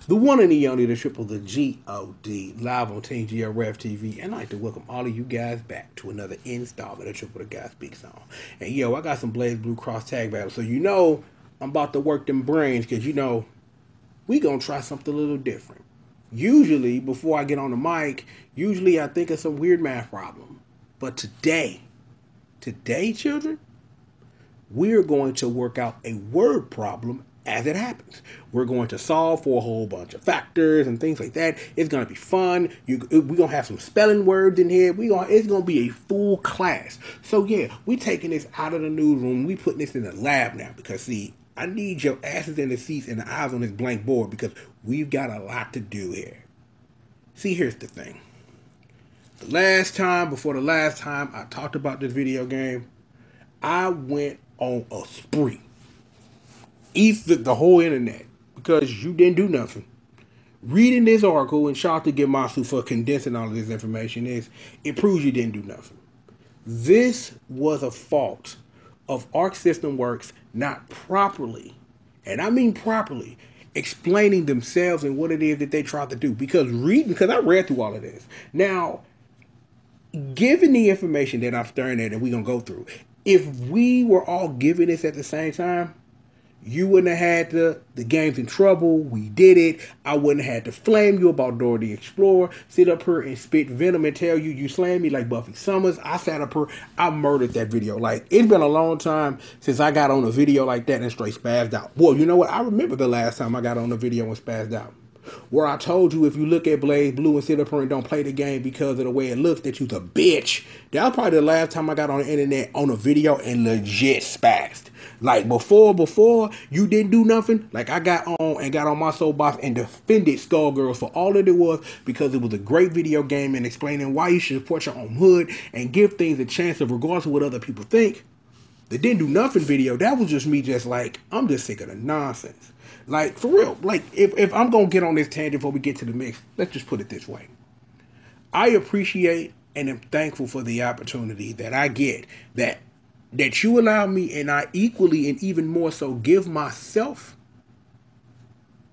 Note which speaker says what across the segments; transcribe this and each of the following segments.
Speaker 1: The one and the only, the triple, the G.O.D. live on Team GRF TV. And I'd like to welcome all of you guys back to another installment of Triple the Guy Speaks On. And yo, I got some BlazBlue cross tag battles. So you know I'm about to work them brains because you know we gonna try something a little different. Usually, before I get on the mic, I think of some weird math problem. But today, children, we're going to work out a word problem as it happens. We're going to solve for a whole bunch of factors and things like that. It's going to be fun. We're going to have some spelling words in here. It's going to be a full class. So yeah, we taking this out of the newsroom. We putting this in the lab now because see, I need your asses in the seats and the eyes on this blank board because we've got a lot to do here. See, here's the thing. Before the last time I talked about this video game, I went on a spree. Eat the whole internet because you didn't do nothing. Reading this article, and shout out to Gemasu for condensing all of this information, it proves you didn't do nothing. This was a fault of Arc System Works not properly, and I mean properly, explaining themselves and what it is that they tried to do. Because I read through all of this. Now, given the information that I'm staring at and we're going to go through, if we were all given this at the same time, you wouldn't have had the games in trouble. We did it. I wouldn't have had to flame you about Dora the Explorer. Sit up here and spit venom and tell you slammed me like Buffy Summers. I sat up here. I murdered that video. Like, it's been a long time since I got on a video like that and straight spazzed out. Well, you know what? I remember the last time I got on a video and spazzed out. Where I told you if you look at BlazBlue and sit up here and don't play the game because of the way it looks, that you's a bitch. That was probably the last time I got on the internet on a video and legit spazzed. Like before you didn't do nothing. Like I got on my soapbox and defended Skullgirls for all that it was because it was a great video game and explaining why you should support your own hood and give things a chance of regardless of what other people think. The didn't do nothing video, that was just me just like, I'm just sick of the nonsense. Like, for real, like, if I'm going to get on this tangent before we get to the mix, let's just put it this way. I appreciate and am thankful for the opportunity that I get, that you allow me, and I equally and even more so give myself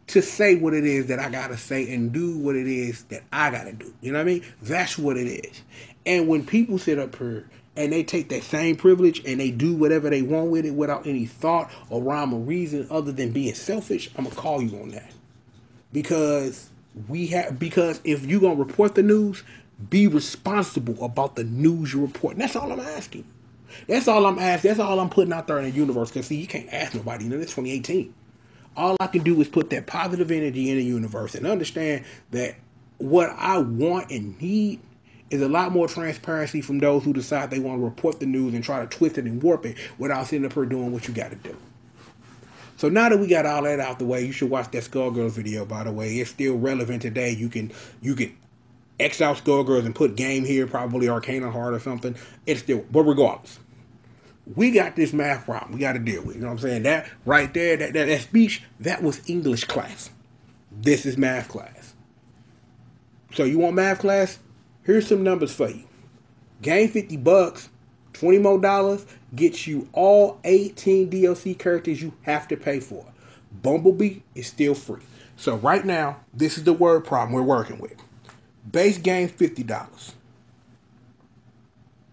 Speaker 1: to say what it is that I got to say and do what it is that I got to do. You know what I mean? That's what it is. And when people sit up here and they take that same privilege and they do whatever they want with it without any thought or rhyme or reason other than being selfish, I'm going to call you on that. Because if you're going to report the news, be responsible about the news you report. And that's all I'm asking. That's all I'm asking. That's all I'm putting out there in the universe. Because, see, you can't ask nobody. You know, it's 2018. All I can do is put that positive energy in the universe and understand that what I want and need is a lot more transparency from those who decide they want to report the news and try to twist it and warp it without sitting up here doing what you got to do. So now that we got all that out the way, you should watch that Skullgirls video, by the way. It's still relevant today. You can X out Skullgirls and put game here, probably Arcana Heart or something. It's still, but regardless, we got this math problem we got to deal with. You know what I'm saying? That right there, that speech, that was English class. This is math class. So you want math class? Here's some numbers for you. Game $50, $20 more gets you all 18 DLC characters you have to pay for. Bumblebee is still free. So right now, this is the word problem we're working with. Base game $50.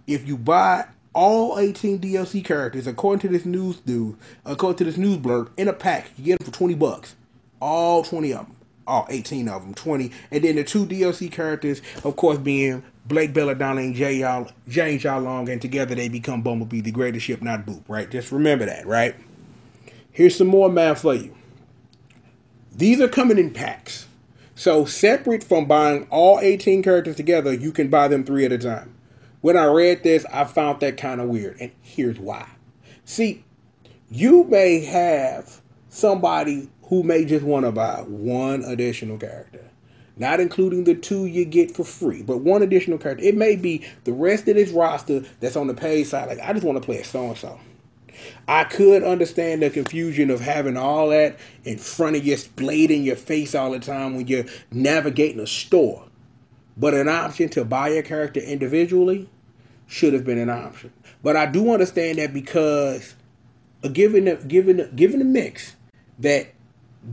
Speaker 1: If you buy all 18 DLC characters, according to this news blurb, in a pack, you get them for $20. All 20 of them. All 18 of them, 20. And then the 2 DLC characters, of course, being Blake Belladonna and James Long, and together they become Bumblebee, the greatest ship, not Boop, right? Just remember that, right? Here's some more math for you. These are coming in packs. So separate from buying all 18 characters together, you can buy them 3 at a time. When I read this, I found that kind of weird, and here's why. See, you may have somebody who may just want to buy 1 additional character. Not including the 2 you get for free, but 1 additional character. It may be the rest of this roster that's on the paid side. Like, I just want to play a so-and-so. I could understand the confusion of having all that in front of you, splayed in your face all the time when you're navigating a store. But an option to buy a character individually should have been an option. But I do understand that because given the mix, that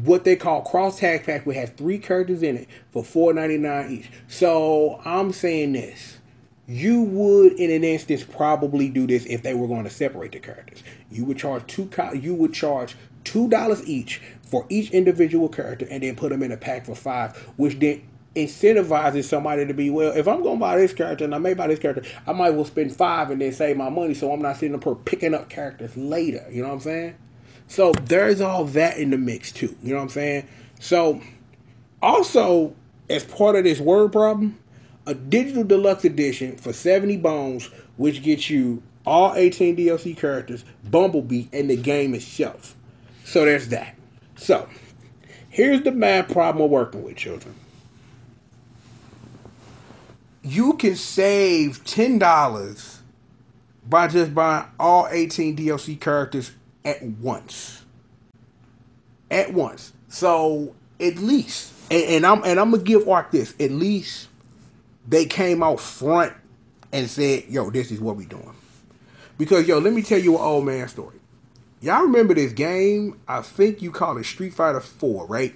Speaker 1: what they call cross tag pack, which has 3 characters in it for $4.99 each. So I'm saying this. You would, in an instance, probably do this if they were going to separate the characters. You would charge $2 each for each individual character, and then put them in a pack for $5, which then incentivizes somebody to be, well, if I'm going to buy this character and I may buy this character, I might as well spend $5 and then save my money, so I'm not sitting up here picking up characters later. You know what I'm saying? So there's all that in the mix too. You know what I'm saying? So also, as part of this word problem, a digital deluxe edition for 70 bones, which gets you all 18 DLC characters, Bumblebee, and the game itself. So there's that. So here's the math problem we're working with, children. You can save $10 by just buying all 18 DLC characters at once. At once. So at least, and I'm gonna give Ark this, at least they came out front and said, yo, this is what we doing. Because, yo, let me tell you an old man story. Y'all remember this game? I think you call it Street Fighter 4, right?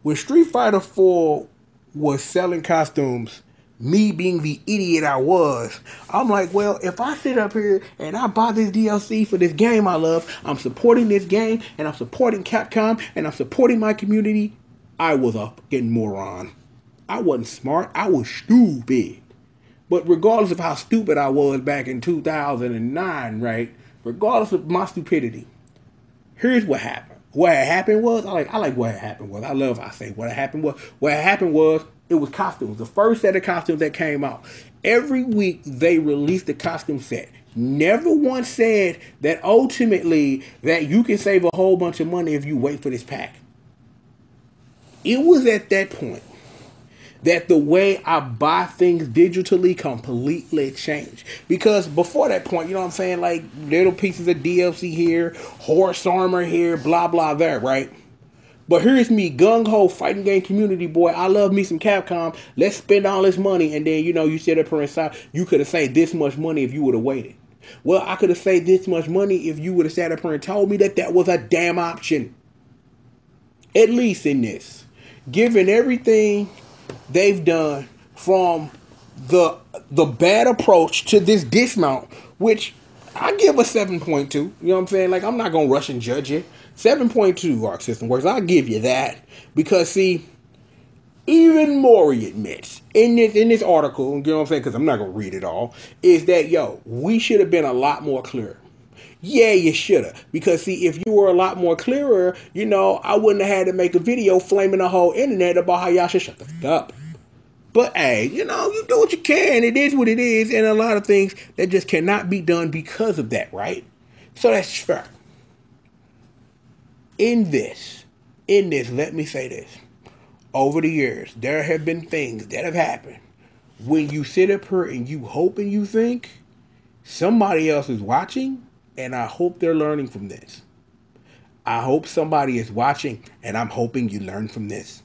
Speaker 1: When Street Fighter 4 was selling costumes, me being the idiot I was, I'm like, well, if I sit up here and I buy this DLC for this game I love, I'm supporting this game, and I'm supporting Capcom, and I'm supporting my community. I was a fucking moron. I wasn't smart. I was stupid. But regardless of how stupid I was back in 2009, right? Regardless of my stupidity, here's what happened. What had happened was, I like what had happened was. I love how I say what had happened was. What had happened was, it was costumes. The first set of costumes that came out. Every week, they released a costume set. Never once said that ultimately that you can save a whole bunch of money if you wait for this pack. It was at that point that the way I buy things digitally completely changed. Because before that point, you know what I'm saying? Like little pieces of DLC here, horse armor here, blah, blah, there, right? But here's me, gung-ho, fighting game community boy. I love me some Capcom. Let's spend all this money. And then, you know, you sit up here inside. You could have saved this much money if you would have waited. Well, I could have saved this much money if you would have sat up here and told me that that was a damn option. At least in this. Given everything they've done, from the bad approach to this dismount, which I give a 7.2. You know what I'm saying? Like, I'm not going to rush and judge it. 7.2 Arc System Works. I'll give you that. Because, see, even Mori admits in this article, you know what I'm saying, because I'm not going to read it all, is that, yo, we should have been a lot more clear. Yeah, you should have. Because, see, if you were a lot more clearer, you know, I wouldn't have had to make a video flaming the whole internet about how y'all should shut the fuck up. But, hey, you know, you do what you can. It is what it is. And a lot of things that just cannot be done because of that, right? So that's fair. In this, let me say this. Over the years, there have been things that have happened when you sit up here and you hope and you think somebody else is watching, and I hope they're learning from this. I hope somebody is watching, and I'm hoping you learn from this.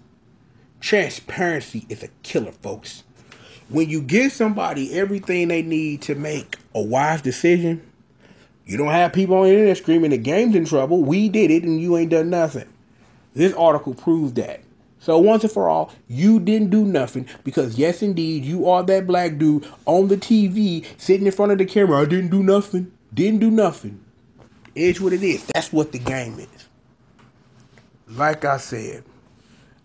Speaker 1: Transparency is a killer, folks. When you give somebody everything they need to make a wise decision, you don't have people on the internet screaming the game's in trouble. We did it and you ain't done nothing. This article proves that. So once and for all, you didn't do nothing, because yes, indeed, you are that black dude on the TV sitting in front of the camera. I didn't do nothing. Didn't do nothing. It's what it is. That's what the game is. Like I said,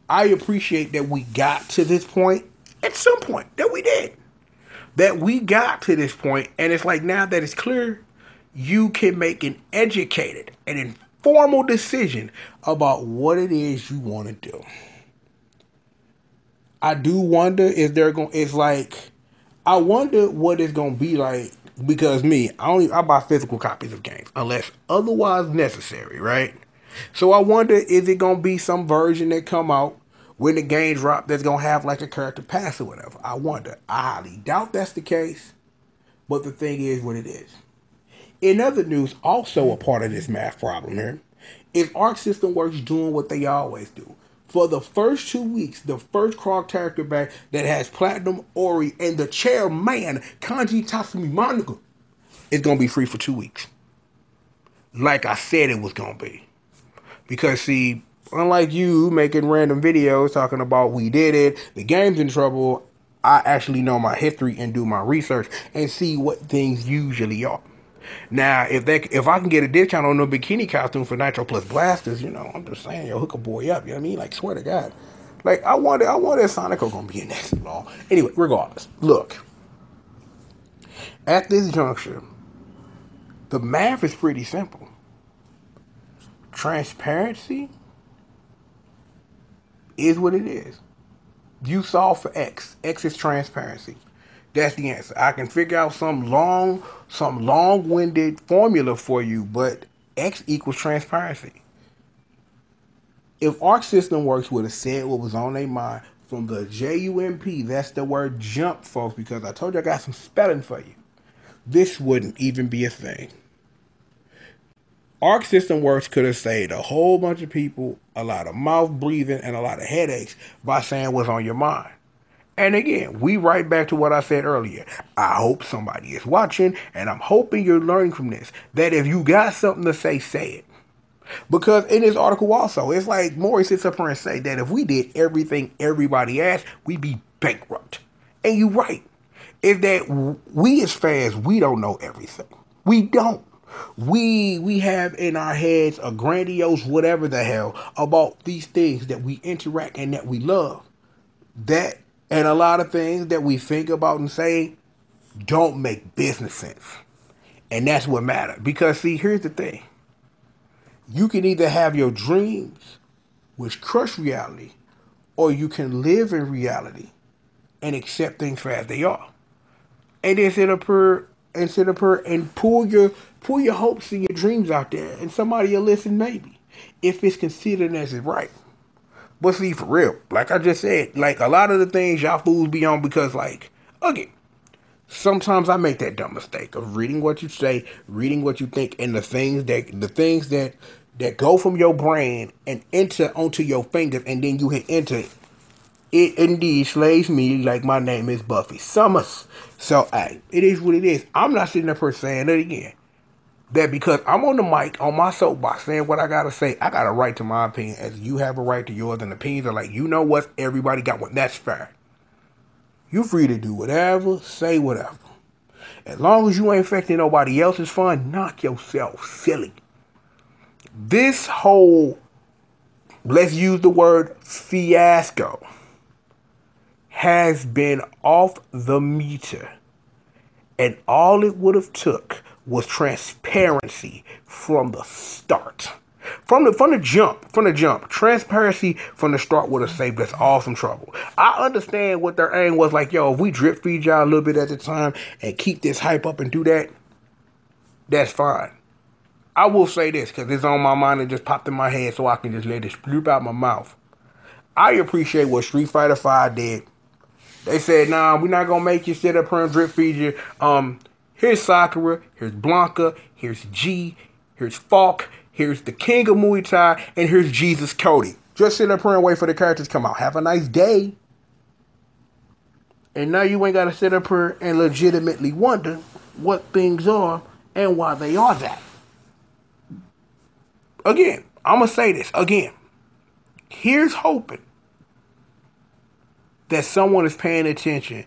Speaker 1: I appreciate that we got to this point. At some point, that we did. That we got to this point, and it's like, now that it's clear, you can make an educated and informal decision about what it is you want to do. I do wonder if they're going. It's like, I wonder what it's going to be like, because I buy physical copies of games unless otherwise necessary, right? So I wonder, is it going to be some version that come out when the game drop that's going to have like a character pass or whatever? I wonder. I highly doubt that's the case, but the thing is what it is. In other news, also a part of this math problem here, is Arc System Works doing what they always do. For the first 2 weeks, the first Croc character back that has Platinum Ori and the chairman, Kanji Tatsumi Monica, is going to be free for 2 weeks. Like I said it was going to be. Because, see, Unlike you making random videos talking about we did it, the game's in trouble, I actually know my history and do my research and see what things usually are. Now, if I can get a discount on the bikini costume for Nitro plus Blasters, I'm just saying, yo, hook a boy up. You know what I mean? Like, swear to God. Like, I wonder if Sonic gonna be in that long. Anyway, regardless, look. At this juncture, the math is pretty simple. Transparency is what it is. You solve for X. X is transparency. That's the answer. I can figure out some long-winded formula for you, but X equals transparency. If Arc System Works would have said what was on their mind from the JUMP, that's the word jump, folks, because I told you I got some spelling for you. This wouldn't even be a thing. Arc System Works could have saved a whole bunch of people a lot of mouth breathing and a lot of headaches by saying what's on your mind. And again, we right back to what I said earlier. I hope somebody is watching, and I'm hoping you're learning from this, that if you got something to say it. Because in this article also, it's like Maury sits up here and say that if we did everything everybody asked, we'd be bankrupt. And you're right. Is that we as fans, we don't know everything. We don't. We have in our heads a grandiose whatever the hell about these things that we interact and that we love. That and a lot of things that we think about and say don't make business sense. And that's what matters. Because see, here's the thing. You can either have your dreams, which crush reality, or you can live in reality and accept things for as they are. And then sit up here and pull your hopes and your dreams out there, and somebody will listen maybe, if it's considered as it right. But see, for real, like I just said, like a lot of the things y'all fools be on because, like, again, sometimes I make that dumb mistake of reading what you say, reading what you think, and the things that go from your brain and enter onto your fingers, and then you hit enter. It indeed slays me like my name is Buffy Summers. So, hey, it is what it is. I'm not sitting up here saying it again. That because I'm on the mic, on my soapbox, saying what I gotta say, I got a right to my opinion, as you have a right to yours, and opinions are like, you know what, everybody got one. That's fair. You free to do whatever, say whatever. As long as you ain't affecting nobody else's fun, knock yourself silly. This whole, let's use the word fiasco, has been off the meter, and all it would have took was transparency from the start, from the jump. Transparency from the start would have saved us all some trouble. I understand what their aim was, like, yo, if we drip feed y'all a little bit at the time and keep this hype up and do that, that's fine. I will say this because it's on my mind and just popped in my head, so I can just let it sploop out my mouth. I appreciate what Street Fighter V did. They said, nah, we're not going to make you sit up here and drip feed you. Here's Sakura, here's Blanca, here's G, here's Falk, here's the King of Muay Thai, and here's Jesus Cody. Just sit up here and wait for the characters to come out. Have a nice day. And now you ain't got to sit up here and legitimately wonder what things are and why they are that. Again, I'm going to say this again. Here's hoping that someone is paying attention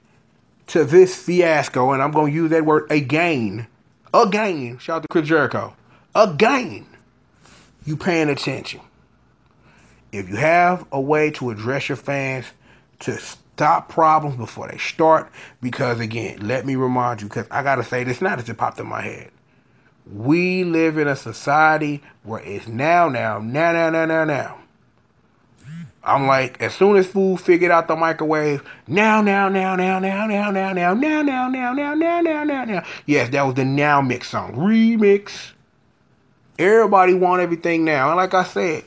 Speaker 1: to this fiasco, and I'm going to use that word again. Shout out to Chris Jericho. Again, you paying attention. If you have a way to address your fans to stop problems before they start, because again, let me remind you, because I got to say this now that it popped in my head. We live in a society where it's now. I'm like, as soon as food figured out the microwave, now. Yes, that was the Now Mix song. Remix. Everybody want everything now. And like I said,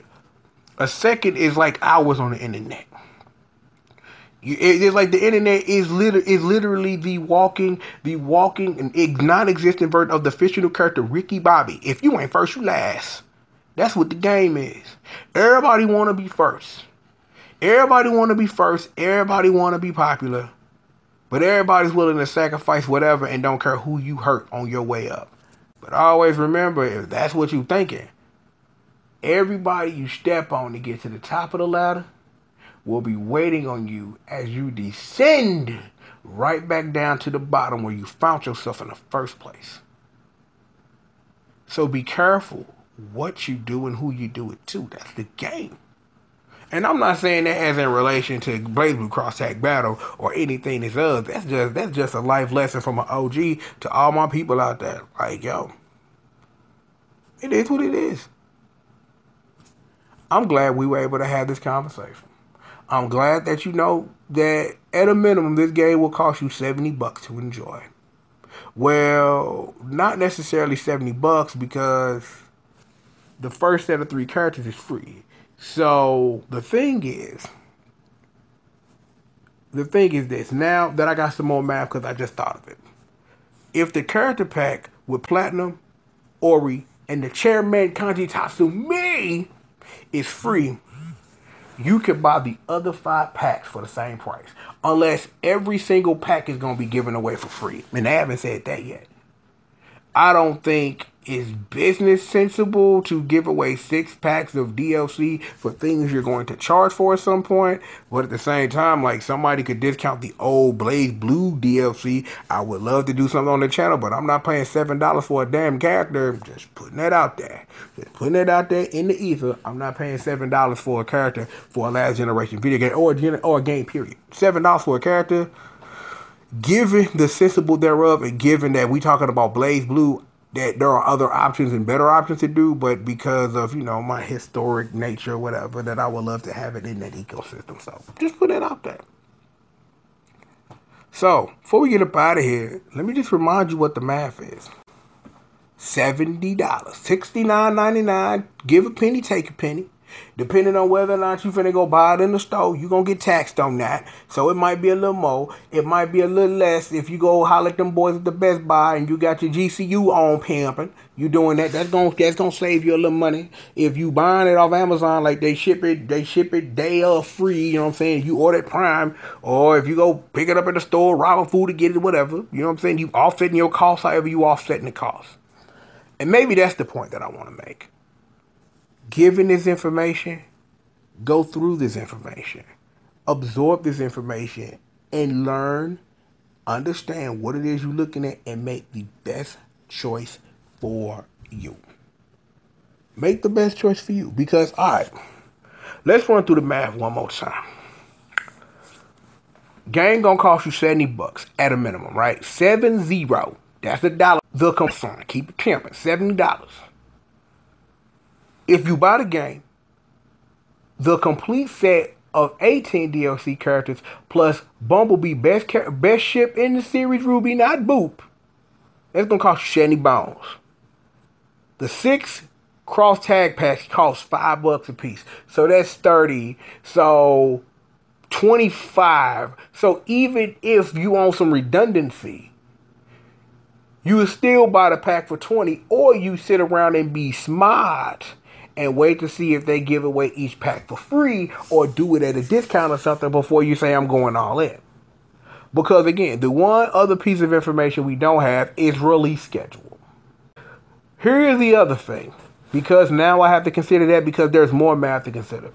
Speaker 1: a second is like hours on the internet. It's like the internet is literally the walking and non-existent version of the fictional character Ricky Bobby. If you ain't first, you last. That's what the game is. Everybody want to be first. Everybody want to be first. Everybody want to be popular. But everybody's willing to sacrifice whatever and don't care who you hurt on your way up. But always remember, if that's what you're thinking, Everybody you step on to get to the top of the ladder will be waiting on you as you descend right back down to the bottom where you found yourself in the first place. So be careful what you do and who you do it to. That's the game. And I'm not saying that as in relation to BlazBlue Cross Tag Battle or anything that's other. That's just a life lesson from an OG to all my people out there. Like, yo, it is what it is. I'm glad we were able to have this conversation. I'm glad that you know that at a minimum this game will cost you $70 to enjoy. Well, not necessarily $70 because the first set of 3 characters is free. So the thing is this. Now that I got some more math because I just thought of it. If the character pack with Platinum, Ori, and the Chairman Kanji Tatsumi is free, you can buy the other 5 packs for the same price. Unless every single pack is going to be given away for free. And they haven't said that yet. I don't think it's business sensible to give away 6 packs of DLC for things you're going to charge for at some point. But at the same time, like, somebody could discount the old BlazBlue DLC. I would love to do something on the channel, but I'm not paying $7 for a damn character. Just putting that out there. Just putting it out there in the ether. I'm not paying $7 for a character for a last generation video game or a game period. $7 for a character. Given the sensible thereof, and given that we talking about BlazBlue, that there are other options and better options to do, but because of, you know, my historic nature or whatever, that I would love to have it in that ecosystem. So just put that out there. So before we get up out of here, let me just remind you what the math is. $70, $69.99. Give a penny, take a penny. Depending on whether or not you finna go buy it in the store, you're gonna get taxed on that. So it might be a little more, it might be a little less if you go holler at them boys at the Best Buy and you got your GCU on pimping. You doing that, that's gonna save you a little money. If you buying it off Amazon, like they ship it day of free, you know what I'm saying? You order it Prime, or if you go pick it up at the store, rob food to get it, whatever, you know what I'm saying? You offsetting your costs however you offsetting the cost. And maybe that's the point that I want to make. Given this information, go through this information, absorb this information, and learn, understand what it is you're looking at, and make the best choice for you. Make the best choice for you. Because, all right, let's run through the math one more time. Game gonna cost you $70 at a minimum, right? 70. That's the dollar. The concern. Keep it pimping. $70. If you buy the game, the complete set of 18 DLC characters plus Bumblebee best ship in the series Ruby, not Boop, that's gonna cost you 70 bones. The 6 cross tag packs cost $5 a piece, so that's 30. So 25. So even if you want some redundancy, you would still buy the pack for 20, or you sit around and be smart and wait to see if they give away each pack for free or do it at a discount or something before you say I'm going all in. Because again, the one other piece of information we don't have is release schedule. Here is the other thing, because now I have to consider that because there's more math to consider.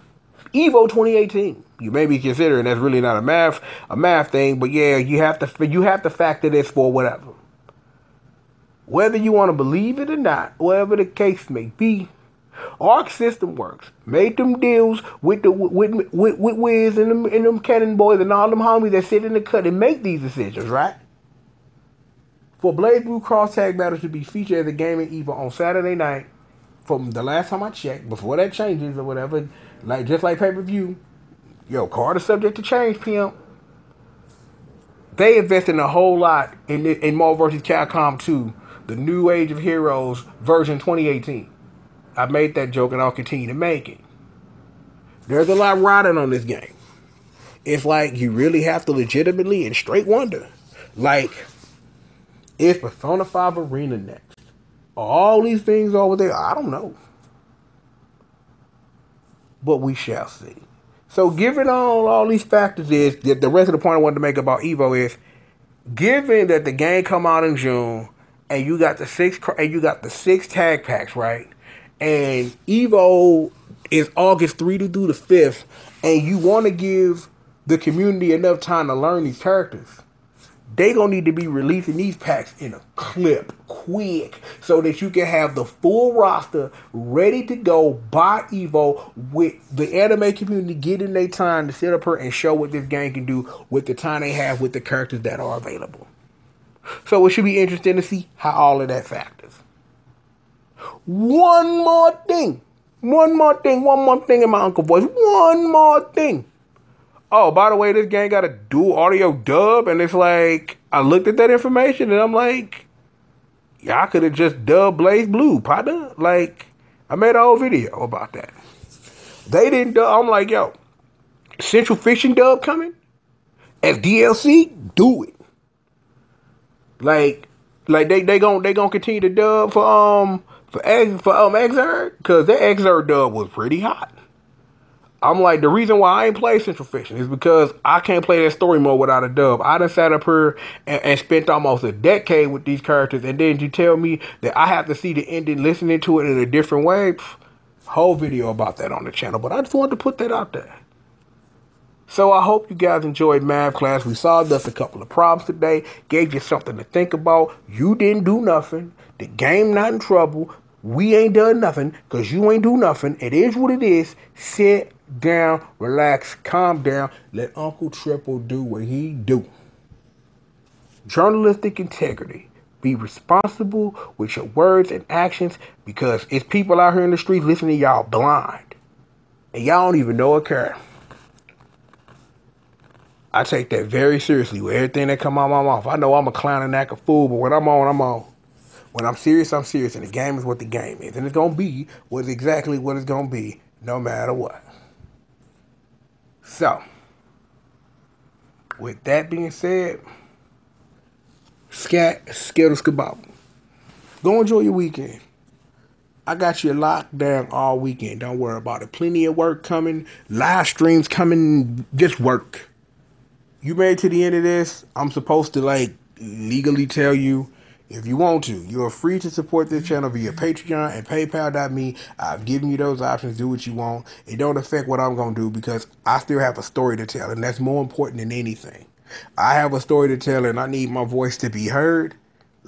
Speaker 1: Evo 2018. You may be considering that's really not a math thing, but yeah, you have to factor this for whatever. Whether you want to believe it or not, whatever the case may be, Arc System Works made them deals with Wiz and them Cannon Boys and all them homies that sit in the cut and make these decisions, right? For BlazBlue Cross Tag Battles to be featured as a game in Evo on Saturday night, from the last time I checked, before that changes or whatever, like just like pay-per-view, yo, card is subject to change, pimp. They invested a whole lot in Marvel vs. Capcom 2, the New Age of Heroes version 2018. I made that joke and I'll continue to make it. There's a lot riding on this game. It's like you really have to legitimately and straight wonder, like, is Persona 5 Arena next? Are all these things over there? I don't know. But we shall see. So given all these factors, is that the rest of the point I wanted to make about Evo is, given that the game come out in June and you got the 6 tag packs, right? and Evo is August 3 to do the 5th, and you want to give the community enough time to learn these characters, they gonna need to be releasing these packs in a clip, quick, so that you can have the full roster ready to go by Evo, with the anime community getting their time to sit up here and show what this game can do with the time they have with the characters that are available. So it should be interesting to see how all of that factors. One more thing in my uncle voice. One more thing. Oh, by the way, this game got a dual audio dub, and it's like, I looked at that information, and I'm like, y'all could have just dubbed BlazBlue, partner. Like, I made a whole video about that. They didn't dub. I'm like, yo, Central Fiction dub coming as DLC? Do it. Like they gonna continue to dub for Exurd, because that Exurd dub was pretty hot. I'm like, the reason why I ain't play Central Fiction is because I can't play that story mode without a dub. I done sat up here and spent almost a decade with these characters, and then you tell me that I have to see the ending, listening to it in a different way. Whole video about that on the channel, but I just wanted to put that out there. So I hope you guys enjoyed math class. We solved us a couple of problems today, gave you something to think about. You didn't do nothing. The game not in trouble. We ain't done nothing because you ain't do nothing. It is what it is. Sit down, relax, calm down. Let Uncle Triple do what he do. Journalistic integrity. Be responsible with your words and actions, because it's people out here in the streets listening to y'all blind. And y'all don't even know or care. I take that very seriously with everything that come out my mouth. I know I'm a clown and act a fool, but when I'm on, I'm on. When I'm serious, I'm serious, and the game is what the game is. And it's going to be exactly what it's going to be, no matter what. So, with that being said, Skittles Kebab. Go enjoy your weekend. I got you locked down all weekend. Don't worry about it. Plenty of work coming. Live streams coming. Just work. You made it to the end of this. I'm supposed to legally tell you, if you want to, you're free to support this channel via Patreon and PayPal.me. I've given you those options. Do what you want. It don't affect what I'm going to do, because I still have a story to tell, and that's more important than anything. I have a story to tell, and I need my voice to be heard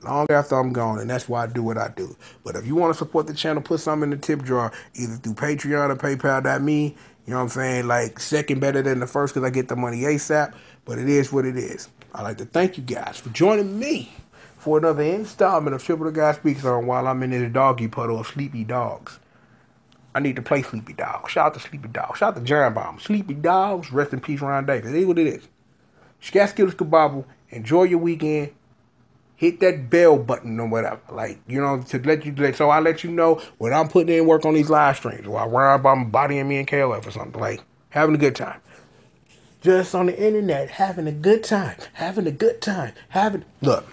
Speaker 1: long after I'm gone, and that's why I do what I do. But if you want to support the channel, put something in the tip jar, either through Patreon or PayPal.me. You know what I'm saying? Like, second better than the first, because I get the money ASAP. But it is what it is. I'd like to thank you guys for joining me for another installment of Triple the Guy Speaks On while I'm in this doggy puddle of sleepy dogs. I need to play Sleepy Dog. Shout out to Sleepy Dog. Shout out to Giant Bomb. Sleepy Dogs. Rest in peace, Ron Davis. It is what it is. Skittles Kebab. Enjoy your weekend. Hit that bell button or whatever. To let you, so I let you know when I'm putting in work on these live streams, while Ron Bomb bodying me and KLF or something. Having a good time. Just on the internet, having a good time. Look,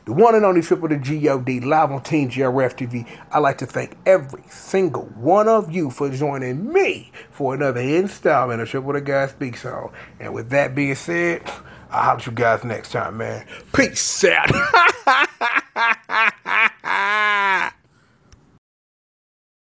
Speaker 1: the one and only Triple the G.O.D. live on Team GRF TV. I'd like to thank every single one of you for joining me for another installment of Triple the Guy Speaks On. And with that being said, I'll holler at you guys next time, man. Peace out.